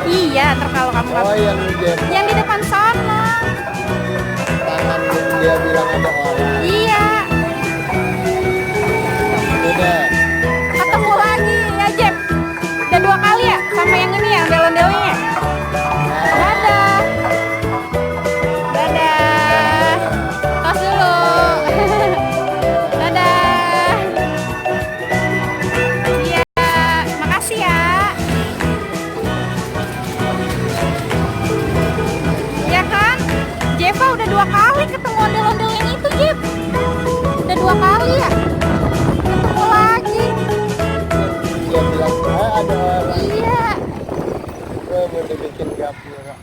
Iya, ntar kalau kamu Oh, yang Jeff. yang di depan sana. Tangan dia bilang ada orang. Iya, Udah. ketemu lagi ya Jeb. Udah 2 kali ya sama yang ini ya, ondel-ondelnya. Dadah. Dadah. Tos dulu. Dadah. Iya, makasih ya. Ya kan? Jeva udah 2 kali ketemu ondel-ondel yang itu, Jeb. Udah 2 kali ya. Ketemu lagi. Dia bilang ada orang. Iya. Gue mau dibikin gapura.